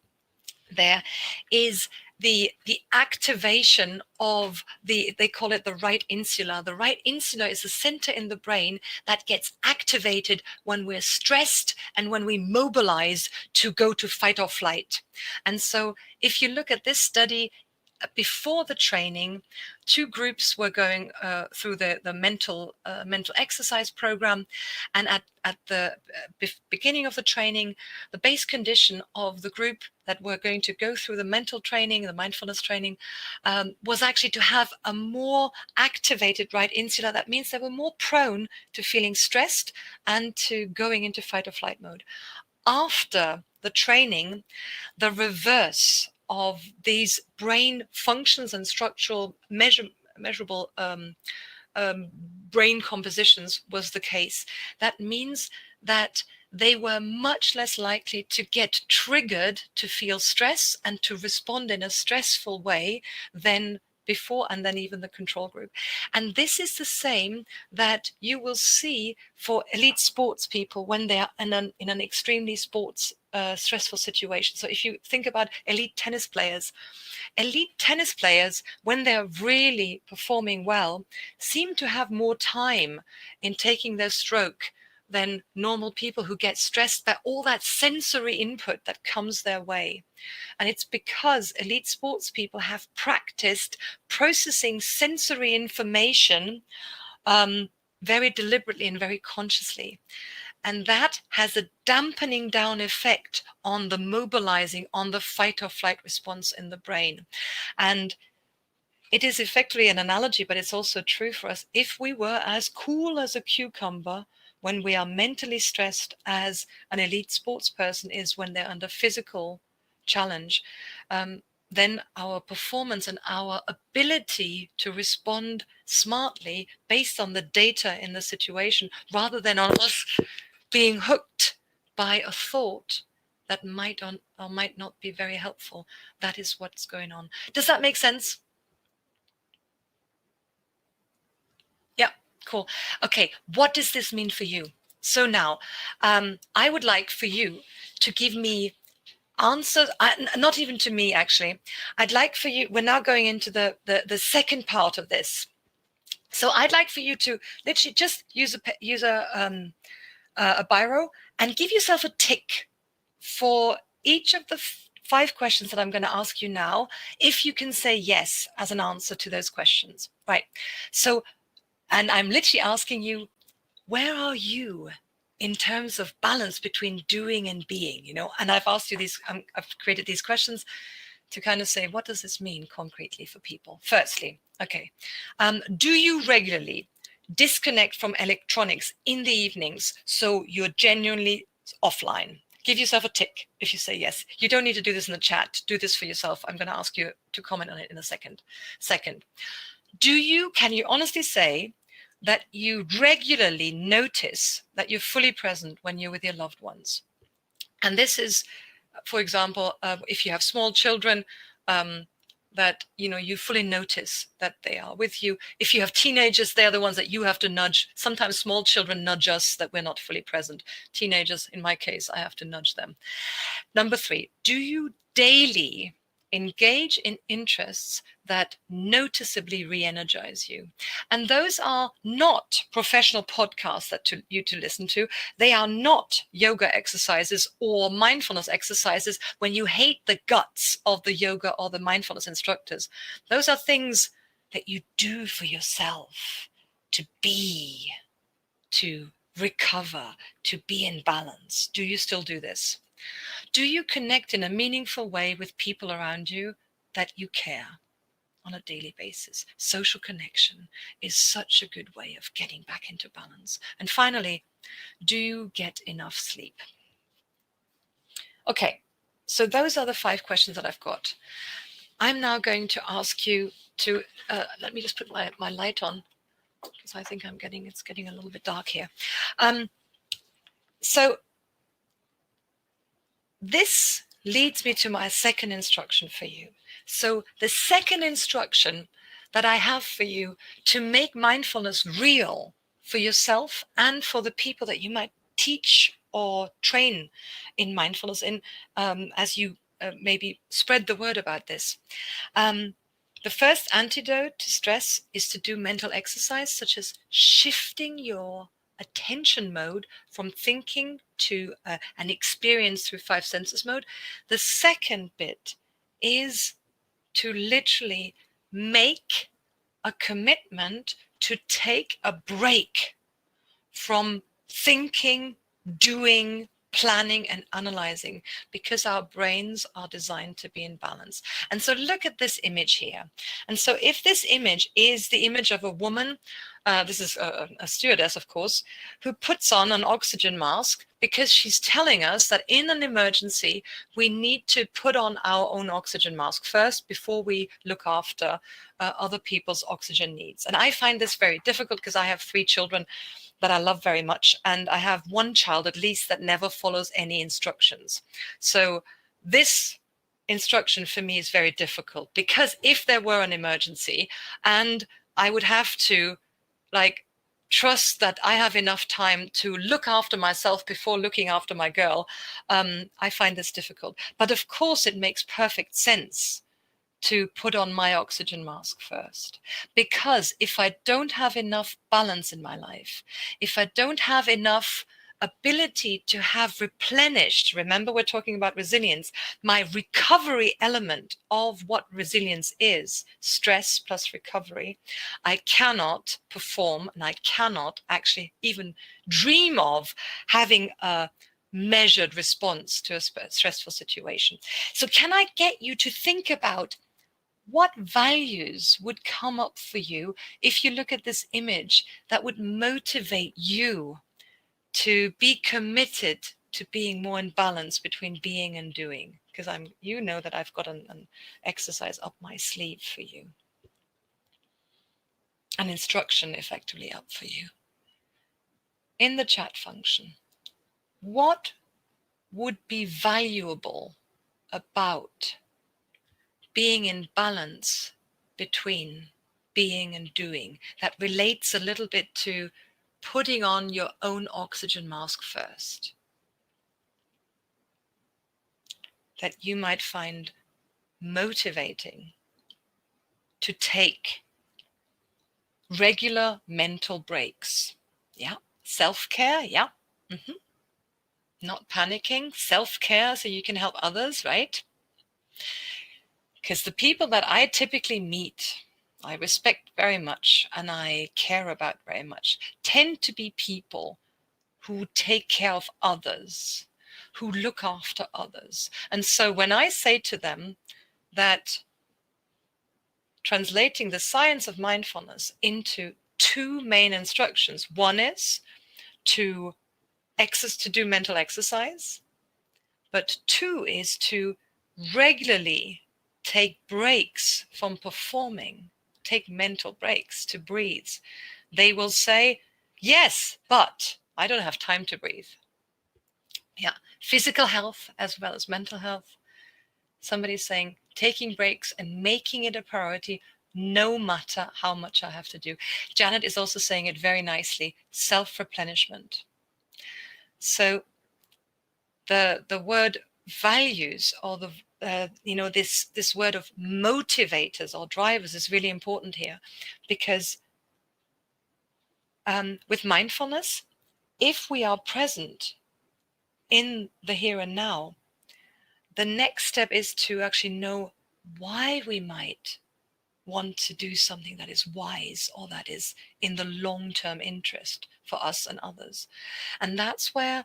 there is the activation of they call it the right insula. The right insula is the center in the brain that gets activated when we're stressed and when we mobilize to go to fight or flight. And so if you look at this study, before the training, 2 groups were going through the mental exercise program, and at the beginning of the training, the base condition of the group that were going to go through the mental training, the mindfulness training, was actually to have a more activated right insula. That means they were more prone to feeling stressed and to going into fight or flight mode. After the training, the reverse of these brain functions and structural measurable brain compositions was the case. That means that they were much less likely to get triggered to feel stress and to respond in a stressful way than before, and then even the control group. And this is the same that you will see for elite sports people when they are in an extremely stressful situation. So if you think about elite tennis players, when they're really performing well, seem to have more time in taking their stroke than normal people who get stressed by all that sensory input that comes their way. And it's because elite sports people have practiced processing sensory information very deliberately and very consciously. And that has a dampening down effect on the mobilizing, on the fight or flight response in the brain. And it is effectively an analogy, but it's also true for us. If we were as cool as a cucumber when we are mentally stressed as an elite sports person is when they're under physical challenge, then our performance and our ability to respond smartly based on the data in the situation, rather than on us being hooked by a thought that might or might not be very helpful. That is what's going on. Does that make sense? Yeah, cool. Okay, what does this mean for you? So now, I would like for you to give me answers, not even to me actually. I'd like for you, we're now going into the second part of this. So I'd like for you to literally just use a biro and give yourself a tick for each of the 5 questions that I'm going to ask you now, if you can say yes as an answer to those questions. Right. So, and I'm literally asking you, where are you in terms of balance between doing and being, and I've asked you these, I've created these questions to kind of say, what does this mean concretely for people? Firstly, okay, do you regularly disconnect from electronics in the evenings so you're genuinely offline? Give yourself a tick if you say yes. You don't need to do this in the chat. Do this for yourself. I'm going to ask you to comment on it in a second. Second, can you honestly say that you regularly notice that you're fully present when you're with your loved ones? And this is, for example, if you have small children, that you fully notice that they are with you. If you have teenagers, they're the ones that you have to nudge. Sometimes small children nudge us that we're not fully present. Teenagers, in my case, I have to nudge them. Number 3, do you daily engage in interests that noticeably re-energize you? And those are not professional podcasts that you to listen to. They are not yoga exercises or mindfulness exercises when you hate the guts of the yoga or the mindfulness instructors. Those are things that you do for yourself to be, to recover, to be in balance. Do you still do this? Do you connect in a meaningful way with people around you that you care on a daily basis? Social connection is such a good way of getting back into balance. And finally, do you get enough sleep? Okay, so those are the 5 questions that I've got. I'm now going to ask you to, let me just put my light on, because I think it's getting a little bit dark here. So this leads me to my second instruction for you. So the second instruction that I have for you to make mindfulness real for yourself and for the people that you might teach or train in mindfulness as you maybe spread the word about this. The first antidote to stress is to do mental exercise, such as shifting your attention mode from thinking to an experience through 5 senses mode. The second bit is to literally make a commitment to take a break from thinking, doing, planning and analyzing, because our brains are designed to be in balance. And so look at this image here. And so if this image is the image of a woman, this is a stewardess, of course, who puts on an oxygen mask because she's telling us that in an emergency, we need to put on our own oxygen mask first before we look after other people's oxygen needs. And I find this very difficult because I have 3 children that I love very much. And I have one child at least that never follows any instructions. So this instruction for me is very difficult, because if there were an emergency and I would have to trust that I have enough time to look after myself before looking after my girl, I find this difficult. But of course it makes perfect sense to put on my oxygen mask first. Because if I don't have enough balance in my life, if I don't have enough ability to have replenished, remember we're talking about resilience, my recovery element of what resilience is, stress plus recovery, I cannot perform and I cannot actually even dream of having a measured response to a stressful situation. So can I get you to think about what values would come up for you if you look at this image that would motivate you to be committed to being more in balance between being and doing? Because you know that I've got an exercise up my sleeve for you, an instruction effectively up for you. In the chat function, what would be valuable about being in balance between being and doing, that relates a little bit to putting on your own oxygen mask first, that you might find motivating to take regular mental breaks? Yeah. Self-care. Yeah. Not panicking. Self-care so you can help others, right? Because the people that I typically meet, I respect very much and I care about very much, tend to be people who take care of others, who look after others. And so when I say to them that translating the science of mindfulness into 2 main instructions, one is to do mental exercise, But 2 is to regularly take breaks from performing, take mental breaks to breathe. They will say, yes, but I don't have time to breathe. Yeah, physical health as well as mental health. Somebody's saying taking breaks and making it a priority no matter how much I have to do. Janet is also saying it very nicely, self-replenishment. So the word values, or the this word of motivators or drivers is really important here, because with mindfulness, if we are present in the here and now, the next step is to actually know why we might want to do something that is wise or that is in the long-term interest for us and others. And that's where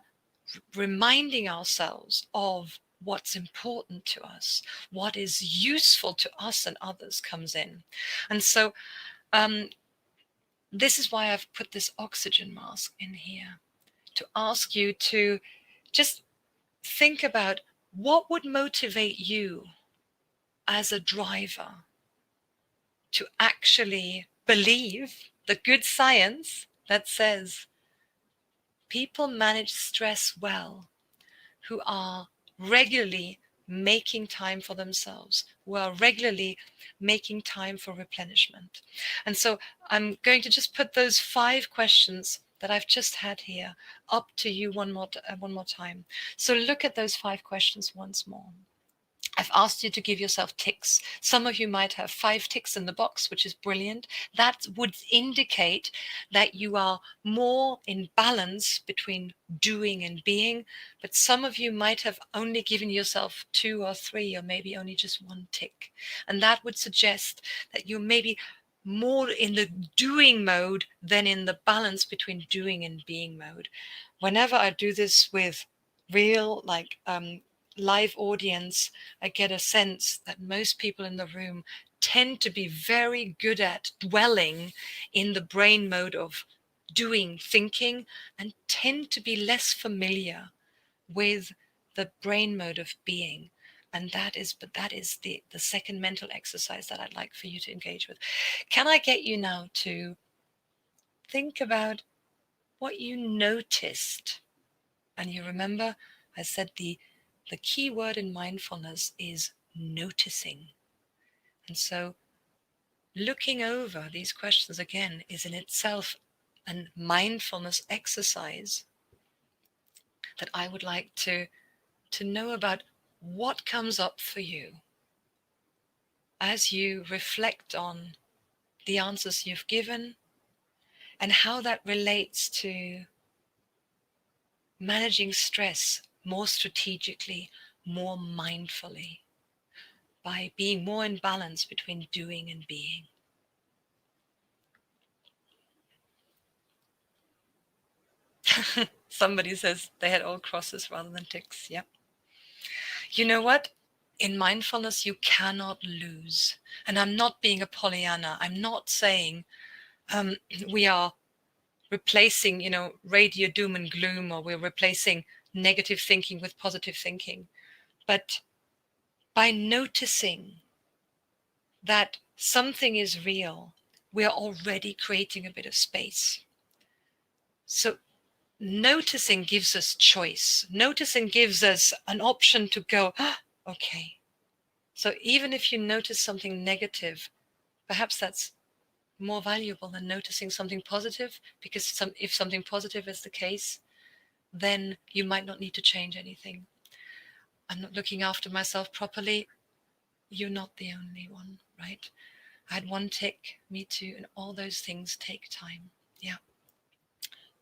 reminding ourselves of what's important to us, what is useful to us and others comes in. And so this is why I've put this oxygen mask in here, to ask you to just think about what would motivate you as a driver to actually believe the good science that says people manage stress well who are regularly making time for themselves, who are regularly making time for replenishment. And so I'm going to just put those 5 questions that I've just had here up to you one more time. So look at those 5 questions once more. I've asked you to give yourself ticks. Some of you might have 5 ticks in the box, which is brilliant. That would indicate that you are more in balance between doing and being. But some of you might have only given yourself 2 or 3, or maybe only just 1 tick. And that would suggest that you're maybe more in the doing mode than in the balance between doing and being mode. Whenever I do this with real, live audience, I get a sense that most people in the room tend to be very good at dwelling in the brain mode of doing, thinking, and tend to be less familiar with the brain mode of being. And that is the second mental exercise that I'd like for you to engage with. Can I get you now to think about what you noticed? And you remember I said the key word in mindfulness is noticing. And so looking over these questions again is in itself a mindfulness exercise that I would like to know about what comes up for you as you reflect on the answers you've given and how that relates to managing stress more strategically, more mindfully, by being more in balance between doing and being. Somebody says they had all crosses rather than ticks. Yep. You know what? In mindfulness, you cannot lose. And I'm not being a Pollyanna. I'm not saying we are replacing, radio doom and gloom, or we're replacing negative thinking with positive thinking. But by noticing that something is real, we are already creating a bit of space. So noticing gives us choice. Noticing gives us an option to go, okay. So even if you notice something negative, perhaps that's more valuable than noticing something positive, because if something positive is the case, then you might not need to change anything. I'm not looking after myself properly. You're not the only one, right? I had 1 tick, me too, and all those things take time. Yeah.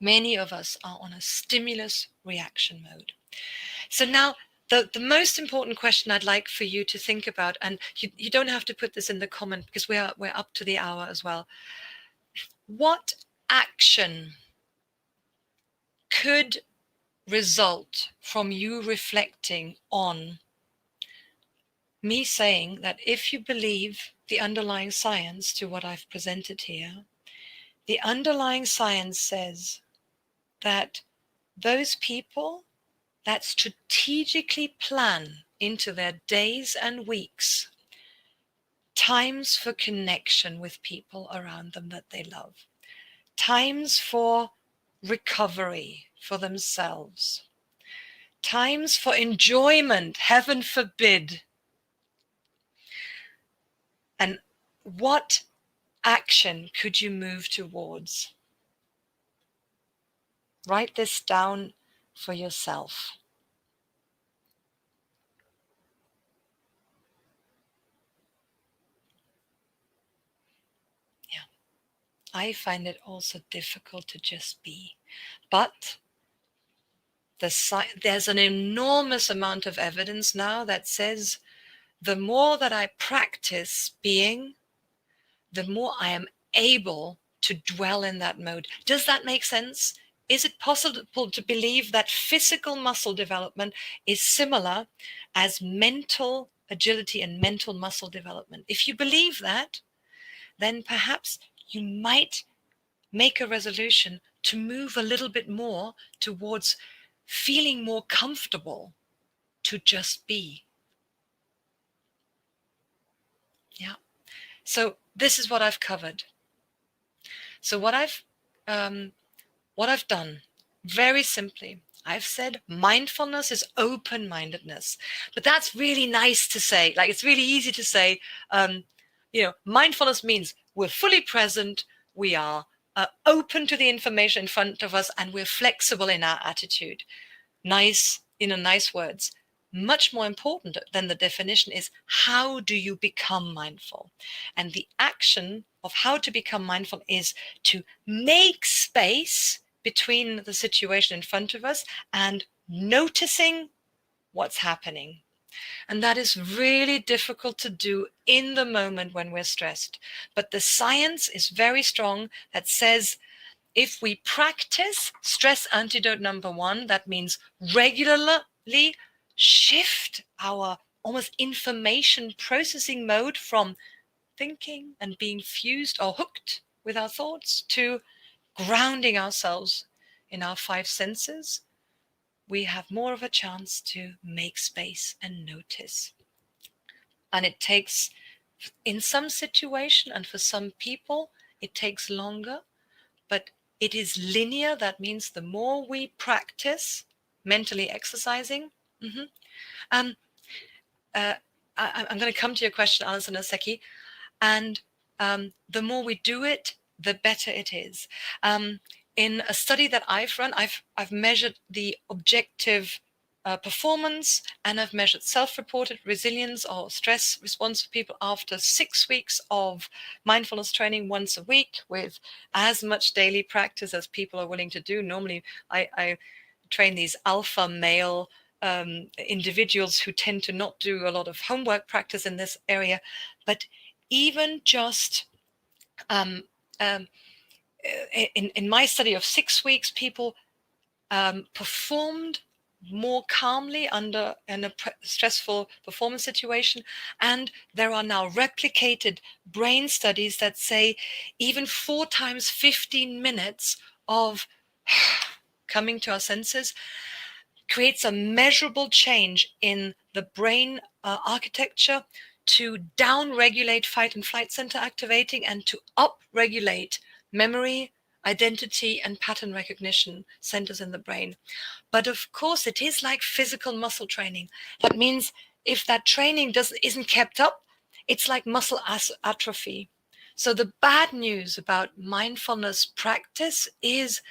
Many of us are on a stimulus reaction mode. So now the most important question I'd like for you to think about, and you don't have to put this in the comment because we're up to the hour as well. What action could result from you reflecting on me saying that if you believe the underlying science to what I've presented here, the underlying science says that those people that strategically plan into their days and weeks times for connection with people around them that they love, times for recovery for themselves, times for enjoyment, heaven forbid. And what action could you move towards? Write this down for yourself. Yeah, I find it also difficult to just be, but there's an enormous amount of evidence now that says the more that I practice being, the more I am able to dwell in that mode. Does that make sense? Is it possible to believe that physical muscle development is similar as mental agility and mental muscle development? If you believe that, then perhaps you might make a resolution to move a little bit more towards feeling more comfortable to just be. Yeah. So this is what I've covered. So what I've done, very simply, I've said mindfulness is open-mindedness, but that's really nice to say. Like, it's really easy to say. Mindfulness means we're fully present, we are open to the information in front of us, and we're flexible in our attitude. Nice words. Much more important than the definition is, how do you become mindful? And the action of how to become mindful is to make space between the situation in front of us and noticing what's happening. And that is really difficult to do in the moment when we're stressed. But the science is very strong that says, if we practice stress antidote number 1, that means regularly shift our almost information processing mode from thinking and being fused or hooked with our thoughts to grounding ourselves in our 5 senses, we have more of a chance to make space and notice. And it takes, in some situation and for some people, it takes longer, but it is linear. That means the more we practice mentally exercising. I'm going to come to your question, Alison, in a second. And the more we do it, the better it is. In a study that I've run, I've measured the objective performance, and I've measured self-reported resilience or stress response for people after 6 weeks of mindfulness training once a week with as much daily practice as people are willing to do. Normally, I train these alpha male individuals who tend to not do a lot of homework practice in this area. But even just in my study of 6 weeks, people performed more calmly in a stressful performance situation. And there are now replicated brain studies that say even 4 times 15 minutes of coming to our senses creates a measurable change in the brain architecture to down-regulate fight and flight center activating and to up-regulate memory, identity, and pattern recognition centers in the brain. But of course, it is like physical muscle training. That means if that training isn't kept up, it's like muscle atrophy. So the bad news about mindfulness practice is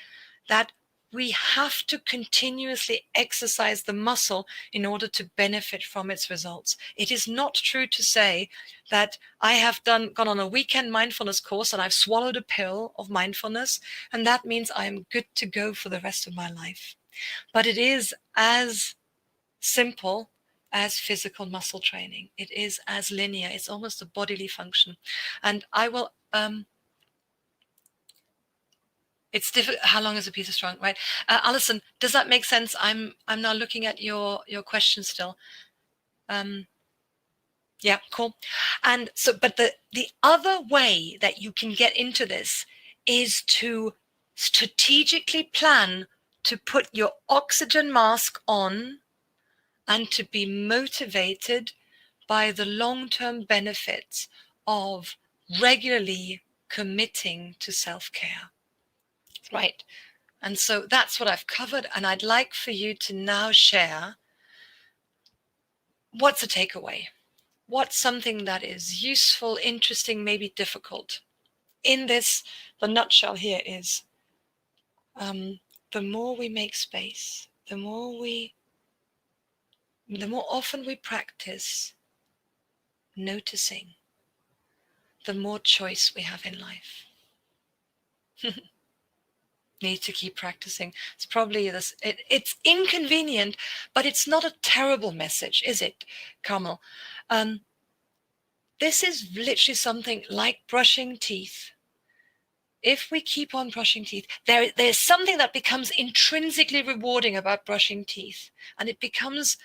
that we have to continuously exercise the muscle in order to benefit from its results. It is not true to say that I have gone on a weekend mindfulness course and I've swallowed a pill of mindfulness, and that means I am good to go for the rest of my life. But it is as simple as physical muscle training. It is as linear. It's almost a bodily function. And I will it's difficult. How long is a piece of string, right? Alison, does that make sense? I'm now looking at your question still. Yeah, cool. And so, but the other way that you can get into this is to strategically plan to put your oxygen mask on and to be motivated by the long-term benefits of regularly committing to self-care. Right. And so that's what I've covered. And I'd like for you to now share what's a takeaway. What's something that is useful, interesting, maybe difficult? In this, the nutshell here is the more we make space, the more often we practice noticing, the more choice we have in life. Need to keep practicing. It's probably this. It's inconvenient, but it's not a terrible message, is it, Carmel? This is literally something like brushing teeth. If we keep on brushing teeth, there's something that becomes intrinsically rewarding about brushing teeth, and it becomes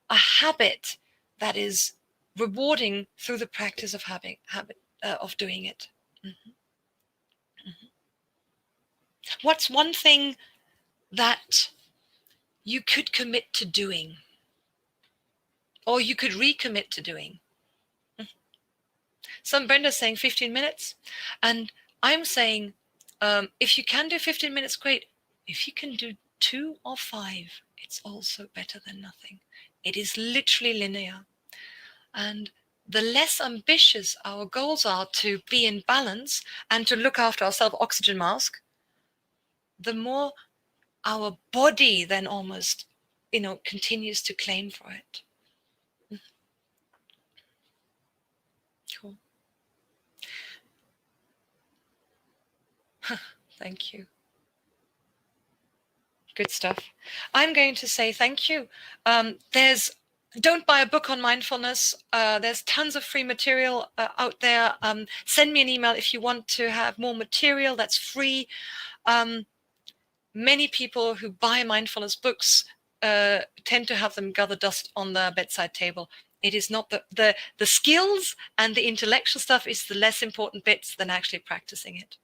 a habit that is rewarding through the practice of of doing it. Mm-hmm. Mm-hmm. What's one thing that you could commit to doing, or you could recommit to doing? Some Brenda's saying 15 minutes, and I'm saying if you can do 15 minutes, great. If you can do 2 or 5, it's also better than nothing. It is literally linear. And the less ambitious our goals are to be in balance and to look after our self-oxygen mask, the more our body then almost, continues to claim for it. Cool. Thank you. Good stuff. I'm going to say thank you. Don't buy a book on mindfulness. There's tons of free material out there. Send me an email if you want to have more material that's free. Many people who buy mindfulness books tend to have them gather dust on their bedside table. It is not the skills and the intellectual stuff is the less important bits than actually practicing it.